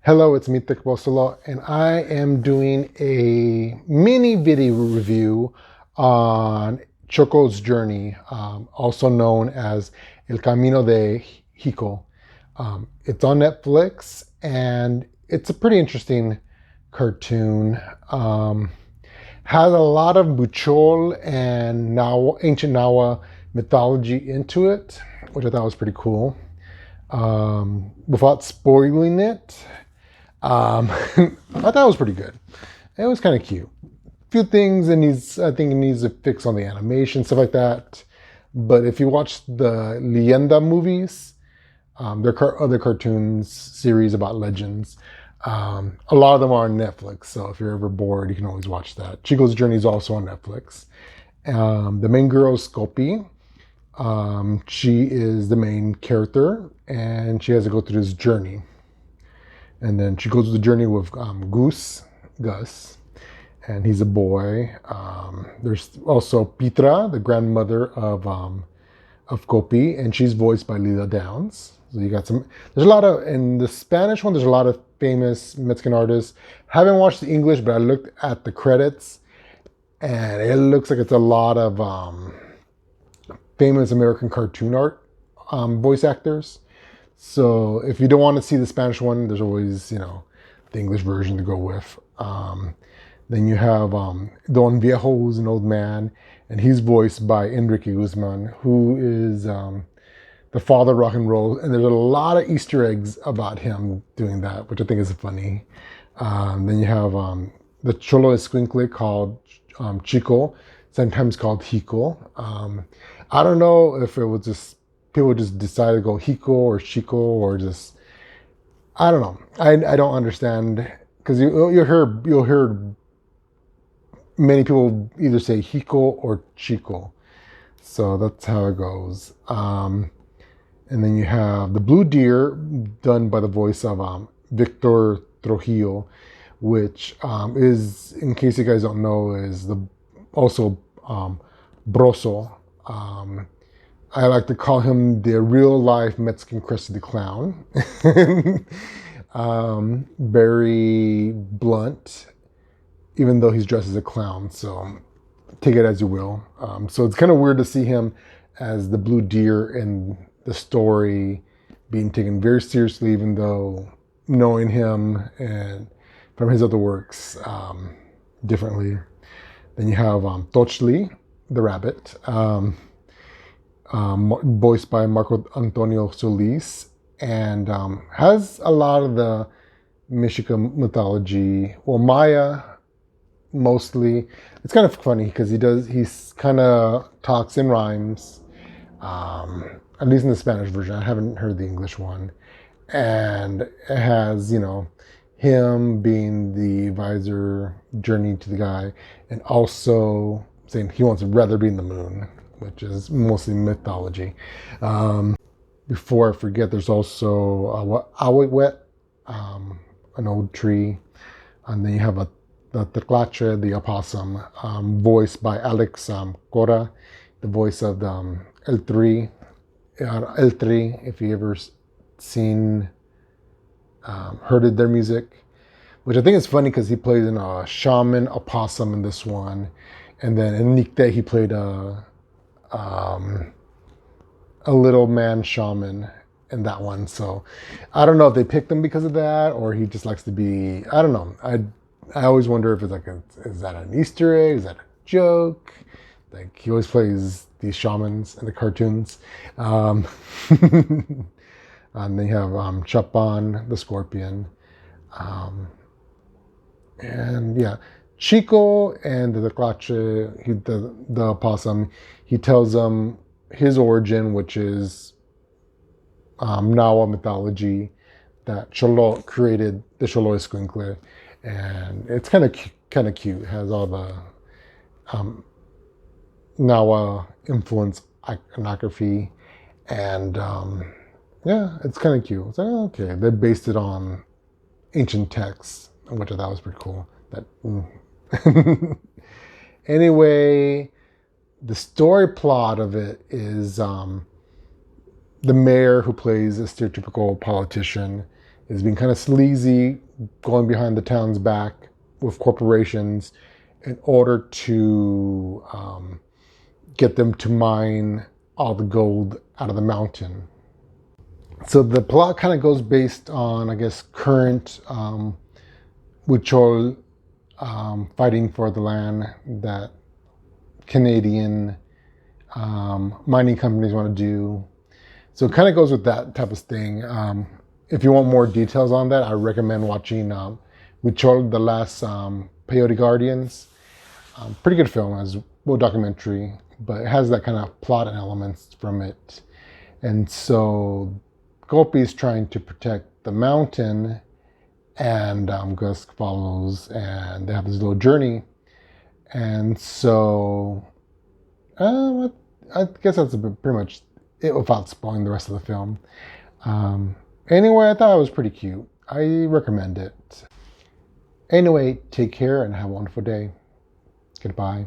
Hello, it's me, Bosolo, and I am doing a mini video review on Choco's Journey, also known as El Camino de Xico. It's on Netflix, and it's a pretty interesting cartoon. Has a lot of Huichol and ancient Nahua mythology into it, which I thought was pretty cool. Without spoiling it, I thought it was pretty good. It was kind of cute. A few things I think it needs a fix on the animation, stuff like that. But if you watch the Leyenda movies, they're other cartoons series about legends. A lot of them are on Netflix, so if you're ever bored, you can always watch that. Chico's Journey is also on Netflix. The main girl is Scopi. She is the main character, and she has to go through this journey. And then she goes to the journey with Gus, and he's a boy. There's also Petra, the grandmother of Kopi, and she's voiced by Lila Downs. So you got there's a lot of, in the Spanish one, there's a lot of famous Mexican artists. Haven't watched the English, but I looked at the credits, and it looks like it's a lot of famous American cartoon art voice actors. So if you don't want to see the Spanish one, there's always, the English version to go with. Then you have Don Viejo, who's an old man, and he's voiced by Enrique Guzman, who is the father of rock and roll. And there's a lot of Easter eggs about him doing that, which I think is funny. Then you have the Cholo Escuincle called Chico, sometimes called Xico. I don't know if it was just people just decide to go Xico or Chico or just, I don't know. I don't understand, because you'll hear many people either say Xico or Chico. So that's how it goes. And then you have the Blue Deer, done by the voice of Victor Trujillo, which is, in case you guys don't know, is also Broso. I like to call him the real-life Mexican Krusty the Clown. Very blunt, even though he's dressed as a clown, so take it as you will. So it's kind of weird to see him as the Blue Deer in the story, being taken very seriously, even though knowing him and from his other works differently. Then you have Tochli, the rabbit, voiced by Marco Antonio Solis, and has a lot of the Mexican mythology. Well, Maya, mostly. It's kind of funny because he's kind of talks in rhymes, at least in the Spanish version. I haven't heard the English one. And it has, him being the advisor, journey to the guy, and also saying he wants to rather be in the moon, which is mostly mythology. Before I forget, there's also Awewet, an old tree. And then you have the Teclache, the opossum, voiced by Alex Cora, the voice of the El Tri, if you ever heard their music. Which I think is funny because he plays in a shaman opossum in this one. And then in Nicte, he played a little man shaman in that one. So I don't know if they picked him because of that, or he just likes to be, I don't know. I always wonder if it's like, is that an Easter egg? Is that a joke? Like, he always plays these shamans in the cartoons. And then you have Chapan, the scorpion. And yeah, Chico and the Teclache, the opossum, he tells them his origin, which is Nahua mythology, that Cholo created the Cholo Escuincle, and it's kind of cute. It has all the Nahua influence iconography, and yeah, it's kind of cute. It's like, oh, okay, they based it on ancient texts, which I thought was pretty cool. Anyway, the story plot of it is the mayor, who plays a stereotypical politician, is being kind of sleazy, going behind the town's back with corporations in order to get them to mine all the gold out of the mountain. So the plot kind of goes based on, I guess, current Huichol fighting for the land that Canadian mining companies want to do. So it kind of goes with that type of thing. If you want more details on that, I recommend watching Huichol, The Last Peyote Guardians. Pretty good film, as well, documentary, but it has that kind of plot and elements from it. And so Gopi is trying to protect the mountain, and Gus follows, and they have this little journey. And so I guess that's pretty much it without spoiling the rest of the film. Anyway, I thought it was pretty cute. I recommend it. Anyway, take care and have a wonderful day. Goodbye.